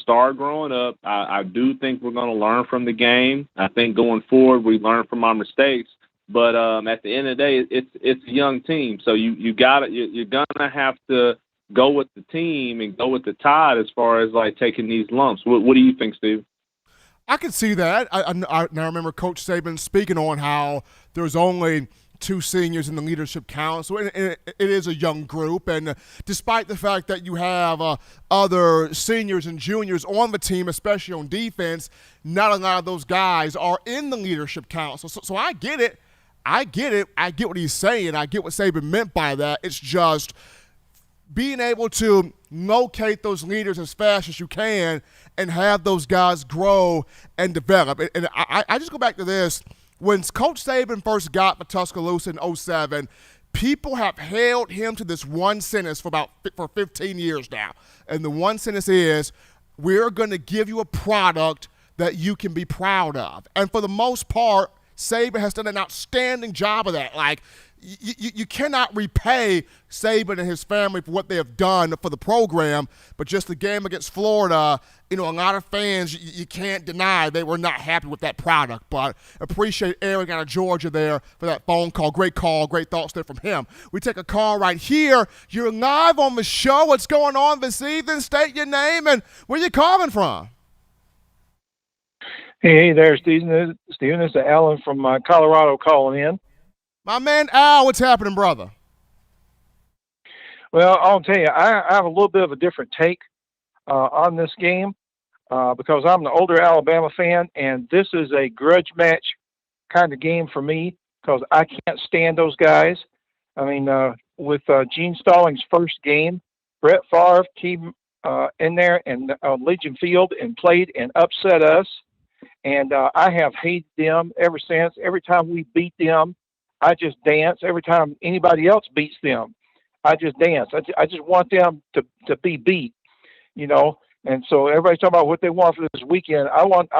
start growing up. I do think we're going to learn from the game. I think going forward we learn from our mistakes. But at the end of the day, it's a young team, so you're gonna have to go with the team and go with the tide as far as like taking these lumps. What do you think, Steve? I can see that. I now remember Coach Saban speaking on how there's only two seniors in the leadership council, and it is a young group. And despite the fact that you have other seniors and juniors on the team, especially on defense, not a lot of those guys are in the leadership council. So I get it. I get what he's saying. I get what Saban meant by that. It's just being able to locate those leaders as fast as you can and have those guys grow and develop. And I just go back to this. When Coach Saban first got to Tuscaloosa in 2007, people have held him to this one sentence for 15 years now. And the one sentence is, we're going to give you a product that you can be proud of. And for the most part, Saban has done an outstanding job of that. Like, you cannot repay Saban and his family for what they have done for the program, but just the game against Florida, a lot of fans, you can't deny they were not happy with that product. But appreciate Eric out of Georgia there for that phone call. Great thoughts there from him. We take a call right here. You're live on the show. What's going on this evening? State your name and where you calling from. Hey there, Stephen. This is Alan from Colorado calling in. My man Al, what's happening, brother? Well, I'll tell you, I have a little bit of a different take on this game because I'm the older Alabama fan, and this is a grudge match kind of game for me because I can't stand those guys. I mean, with Gene Stallings' first game, Brett Favre came in there and Legion Field and played and upset us. And I have hated them ever since. Every time we beat them, I just dance. Every time anybody else beats them, I just dance. I just want them to be beat, And so everybody's talking about what they want for this weekend. I want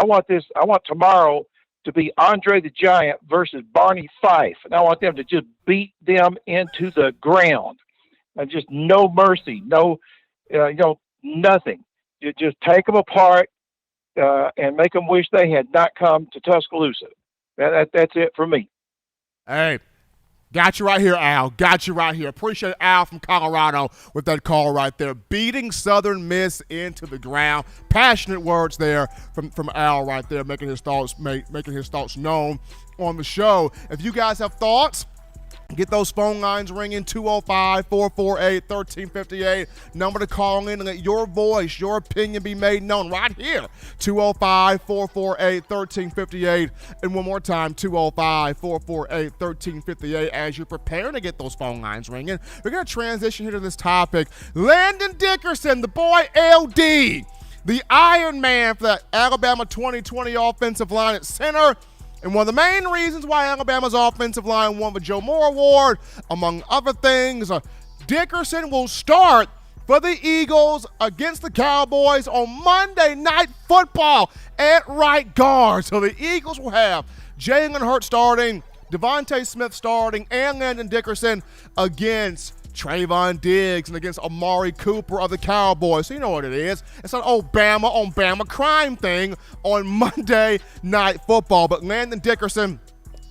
tomorrow to be Andre the Giant versus Barney Fife. And I want them to just beat them into the ground. And just no mercy, no, nothing. You just take them apart and make them wish they had not come to Tuscaloosa. That's it for me. Hey, got you right here, Al. Got you right here. Appreciate Al from Colorado with that call right there. Beating Southern Miss into the ground. Passionate words there from Al right there, making his thoughts known on the show. If you guys have thoughts, get those phone lines ringing, 205-448-1358. Number to call in and let your voice, your opinion be made known right here, 205-448-1358. And one more time, 205-448-1358. As you're preparing to get those phone lines ringing, we're going to transition here to this topic. Landon Dickerson, the boy LD, the Iron Man for that Alabama 2020 offensive line at center. And one of the main reasons why Alabama's offensive line won the Joe Moore Award, among other things, Dickerson will start for the Eagles against the Cowboys on Monday Night Football at right guard. So the Eagles will have Jalen Hurts starting, Devontae Smith starting, and Landon Dickerson against Trayvon Diggs and against Amari Cooper of the Cowboys. So you know what it is. It's an old Bama on Bama crime thing on Monday Night Football. But Landon Dickerson,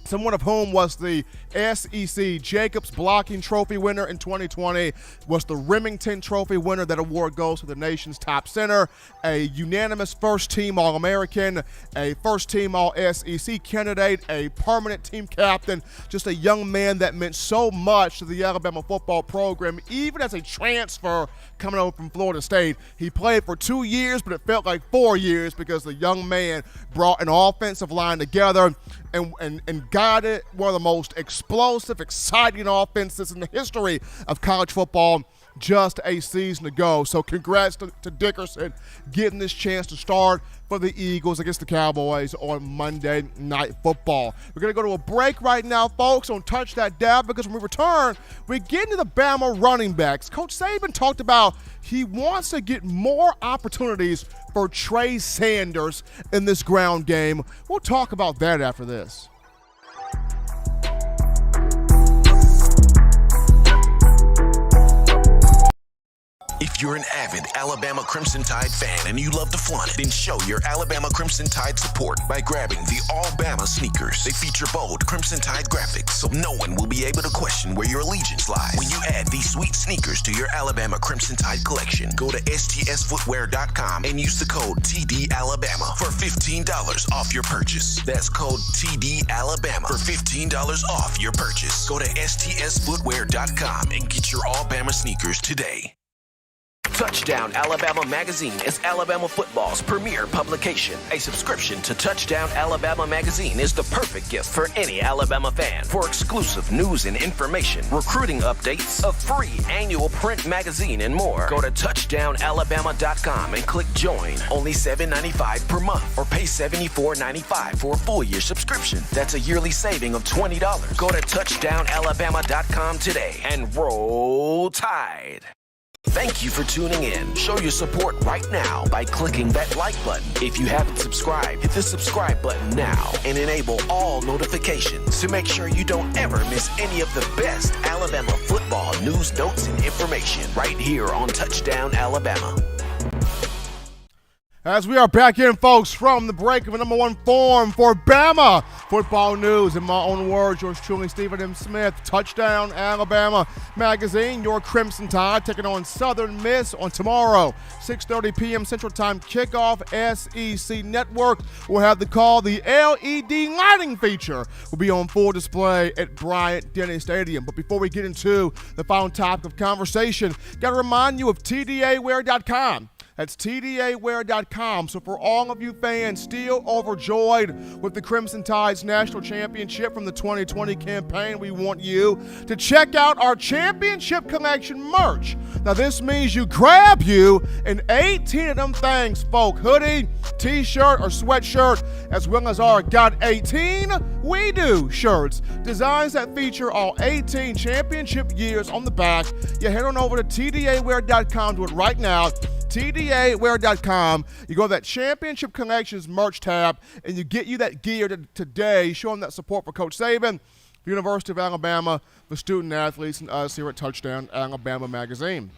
someone of whom was the SEC Jacobs Blocking Trophy winner in 2020, was the Remington Trophy winner. That award goes to the nation's top center, a unanimous first-team All-American, a first-team All-SEC candidate, a permanent team captain, just a young man that meant so much to the Alabama football program, even as a transfer coming over from Florida State. He played for 2 years, but it felt like 4 years because the young man brought an offensive line together and guided one of the most explosive, exciting offenses in the history of college football just a season ago. So congrats to Dickerson getting this chance to start for the Eagles against the Cowboys on Monday Night Football. We're going to go to a break right now, folks. Don't touch that down, because when we return, we get into the Bama running backs. Coach Saban talked about he wants to get more opportunities for Trey Sanders in this ground game. We'll talk about that after this. If you're an avid Alabama Crimson Tide fan and you love to flaunt it, then show your Alabama Crimson Tide support by grabbing the All-Bama sneakers. They feature bold Crimson Tide graphics, so no one will be able to question where your allegiance lies. When you add these sweet sneakers to your Alabama Crimson Tide collection, go to stsfootwear.com and use the code TDAlabama for $15 off your purchase. That's code TDAlabama for $15 off your purchase. Go to stsfootwear.com and get your All-Bama sneakers today. Touchdown Alabama Magazine is Alabama football's premier publication. A subscription to Touchdown Alabama Magazine is the perfect gift for any Alabama fan. For exclusive news and information, recruiting updates, a free annual print magazine, and more, go to touchdownalabama.com and click join. Only $7.95 per month, or pay $74.95 for a full year subscription. That's a yearly saving of $20. Go to touchdownalabama.com today and roll Tide. Thank you for tuning in. Show your support right now by clicking that like button. If you haven't subscribed, hit the subscribe button now and enable all notifications to make sure you don't ever miss any of the best Alabama football news, notes, and information right here on Touchdown Alabama. As we are back in, folks, from the break of the number one form for Bama football news. In my own words, yours truly, Stephen M. Smith. Touchdown Alabama Magazine, your Crimson Tide, taking on Southern Miss on tomorrow, 6:30 p.m. Central Time kickoff. SEC Network will have the call. The LED lighting feature will be on full display at Bryant-Denny Stadium. But before we get into the final topic of conversation, got to remind you of TDAwear.com. That's TDAwear.com. So for all of you fans still overjoyed with the Crimson Tide's national championship from the 2020 campaign, we want you to check out our championship collection merch. Now this means you grab you an 18 of them things, folk. Hoodie, t-shirt, or sweatshirt, as well as our Got 18 We Do shirts. Designs that feature all 18 championship years on the back. You head on over to TDAwear.com, do it right now. TDAwear.com. You go to that Championship Connections merch tab, and you get you that gear today, showing that support for Coach Saban, the University of Alabama, the student athletes, and us here at Touchdown Alabama Magazine.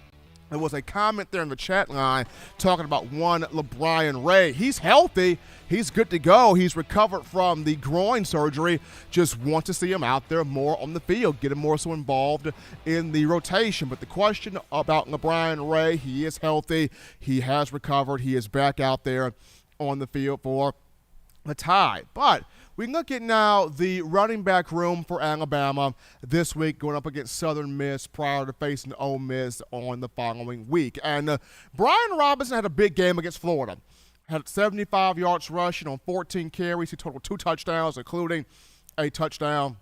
There was a comment there in the chat line talking about one LeBron Ray. He's healthy. He's good to go. He's recovered from the groin surgery. Just want to see him out there more on the field, get him more so involved in the rotation. But the question about LeBron Ray, he is healthy. He has recovered. He is back out there on the field for the Tide. But we can look at now the running back room for Alabama this week, going up against Southern Miss prior to facing Ole Miss on the following week. And Brian Robinson had a big game against Florida. Had 75 yards rushing on 14 carries. He totaled 2 touchdowns, including a touchdown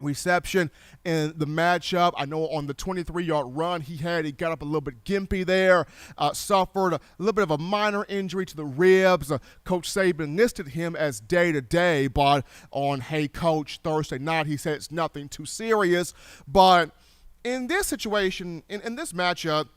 reception in the matchup. I know on the 23-yard run he got up a little bit gimpy there, suffered a little bit of a minor injury to the ribs. Coach Saban listed him as day-to-day, but on Hey Coach Thursday night he said it's nothing too serious. But in this situation, in this matchup,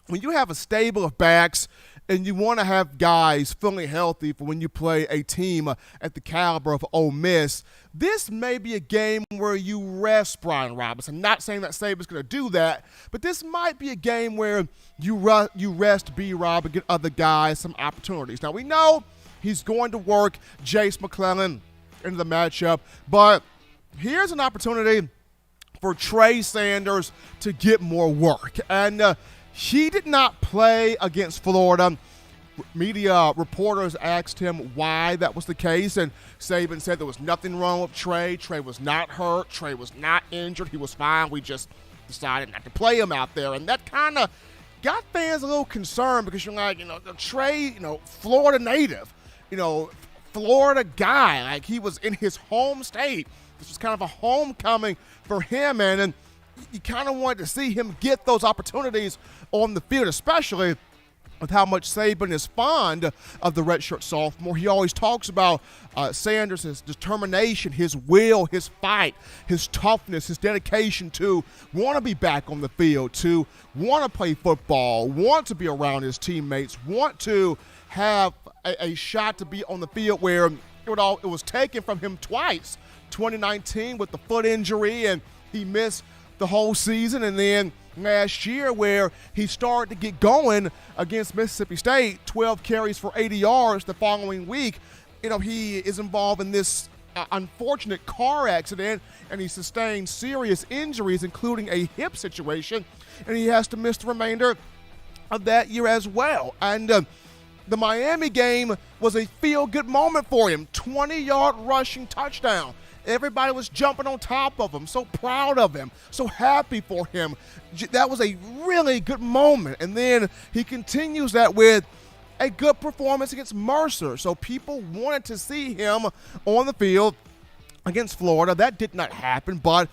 when you have a stable of backs and you want to have guys fully healthy for when you play a team at the caliber of Ole Miss, this may be a game where you rest Brian Robinson. I'm not saying that Saban's going to do that, but this might be a game where you rest B-Rob and get other guys some opportunities. Now, we know he's going to work Jace McClellan into the matchup, but here's an opportunity for Trey Sanders to get more work. And he did not play against Florida. Media reporters asked him why that was the case, and Saban said there was nothing wrong with Trey. Trey was not hurt. Trey was not injured. He was fine. We just decided not to play him out there. And that kind of got fans a little concerned because you're like, Trey, Florida native, Florida guy. Like, he was in his home state. This was kind of a homecoming for him, and you kind of wanted to see him get those opportunities on the field, especially with how much Saban is fond of the redshirt sophomore. He always talks about Sanders, his determination, his will, his fight, his toughness, his dedication to want to be back on the field, to want to play football, want to be around his teammates, want to have a shot to be on the field, where it was taken from him twice. 2019 with the foot injury, and he missed the whole season, and then last year where he started to get going against Mississippi State, 12 carries for 80 yards the following week. He is involved in this unfortunate car accident, and he sustained serious injuries, including a hip situation, and he has to miss the remainder of that year as well. And the Miami game was a feel-good moment for him. 20-yard rushing touchdown. Everybody was jumping on top of him, so proud of him, so happy for him. That was a really good moment. And then he continues that with a good performance against Mercer. So people wanted to see him on the field against Florida. That did not happen. But,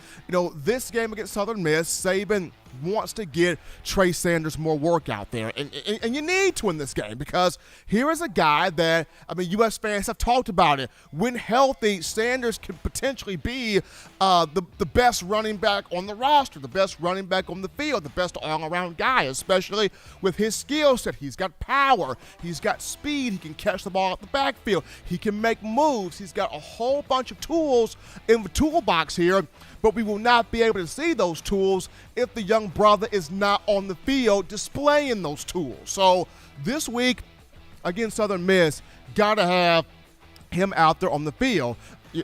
this game against Southern Miss, Saban wants to get Trey Sanders more work out there. And you need to in this game, because here is a guy that, U.S. fans have talked about it. When healthy, Sanders could potentially be the best running back on the roster, the best running back on the field, the best all-around guy, especially with his skill set. He's got power. He's got speed. He can catch the ball out the backfield. He can make moves. He's got a whole bunch of tools in the toolbox here, but we will not be able to see those tools if the young brother is not on the field displaying those tools. So this week against Southern Miss, got to have him out there on the field.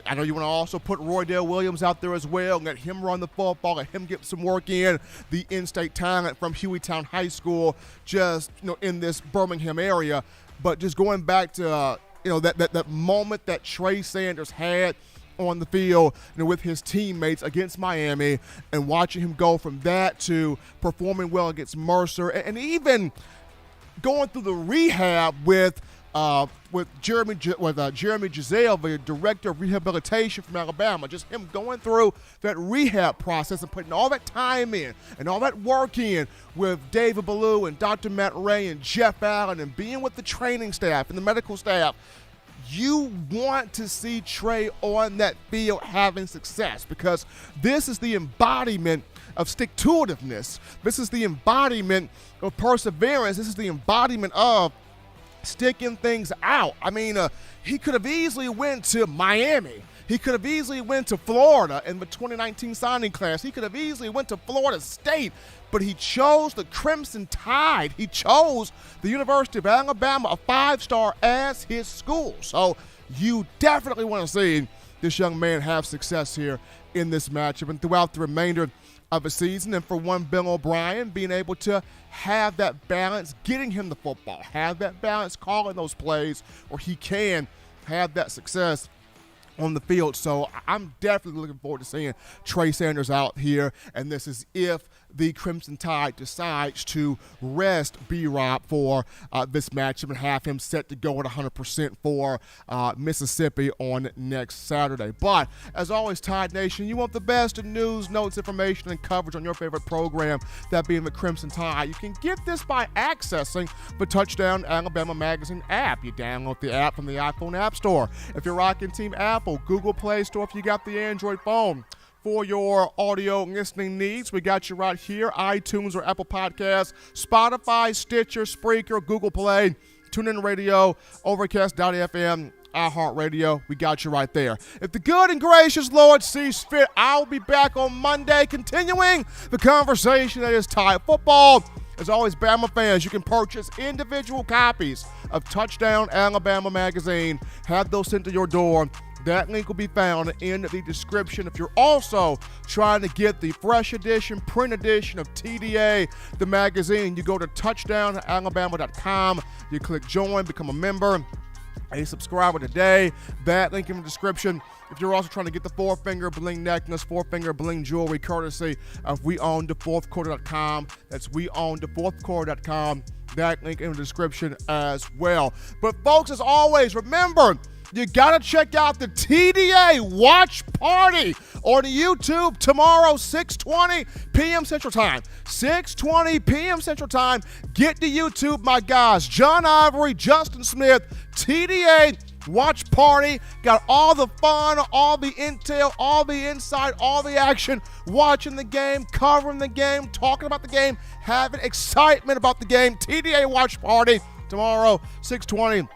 I know you want to also put Roydell Williams out there as well, let him run the football, let him get some work in, the in-state talent from Hueytown High School, just in this Birmingham area. But just going back to that moment that Trey Sanders had on the field with his teammates against Miami, and watching him go from that to performing well against Mercer, and even going through the rehab with Jeremy Giselle, the director of rehabilitation from Alabama. Just him going through that rehab process and putting all that time in and all that work in with David Ballou and Dr. Matt Ray and Jeff Allen, and being with the training staff and the medical staff. You want to see Trey on that field having success, because this is the embodiment of stick-to-itiveness. This is the embodiment of perseverance. This is the embodiment of sticking things out. I mean, he could have easily went to Miami. He could have easily went to Florida in the 2019 signing class. He could have easily went to Florida State, but he chose the Crimson Tide. He chose the University of Alabama, a 5-star, as his school. So you definitely want to see this young man have success here in this matchup and throughout the remainder of a season. And for one, Bill O'Brien, being able to have that balance, getting him the football, have that balance, calling those plays where he can have that success on the field. So I'm definitely looking forward to seeing Trey Sanders out here, and this is if the Crimson Tide decides to rest B-Rob for this matchup and have him set to go at 100% for Mississippi on next Saturday. But as always, Tide Nation, you want the best of news, notes, information, and coverage on your favorite program, that being the Crimson Tide. You can get this by accessing the Touchdown Alabama Magazine app. You download the app from the iPhone App Store. If you're rocking Team Apple, Google Play Store if you got the Android phone. For your audio listening needs, we got you right here, iTunes or Apple Podcasts, Spotify, Stitcher, Spreaker, Google Play, TuneIn Radio, Overcast.fm, iHeartRadio. We got you right there. If the good and gracious Lord sees fit, I'll be back on Monday continuing the conversation that is Tide football. As always, Bama fans, you can purchase individual copies of Touchdown Alabama Magazine. Have those sent to your door. That link will be found in the description. If you're also trying to get the fresh edition, print edition of TDA, the magazine, you go to touchdownalabama.com. You click join, become a member, a subscriber today. That link in the description. If you're also trying to get the 4-finger bling necklace, 4-finger bling jewelry, courtesy of weownthefourthquarter.com. That's weownthefourthquarter.com. That link in the description as well. But folks, as always, remember, you got to check out the TDA Watch Party on YouTube tomorrow, 6:20 p.m. Central Time. 6:20 p.m. Central Time. Get to YouTube, my guys. John Ivory, Justin Smith, TDA Watch Party. Got all the fun, all the intel, all the insight, all the action. Watching the game, covering the game, talking about the game, having excitement about the game. TDA Watch Party tomorrow, 6:20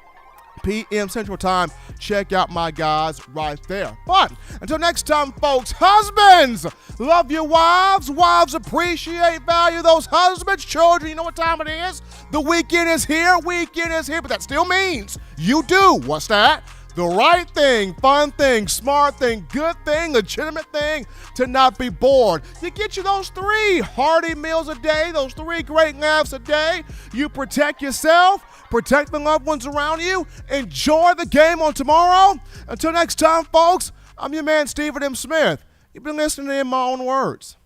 p.m. Central Time. Check out my guys right there. But until next time, folks, husbands, love your wives. Wives appreciate, value those husbands. Children, you know what time it is? The weekend is here. Weekend is here, but that still means you do. What's that? The right thing, fun thing, smart thing, good thing, legitimate thing, to not be bored. You get you those 3 hearty meals a day, those 3 great laughs a day. You protect yourself, protect the loved ones around you. Enjoy the game on tomorrow. Until next time, folks, I'm your man, Stephen M. Smith. You've been listening to In My Own Words.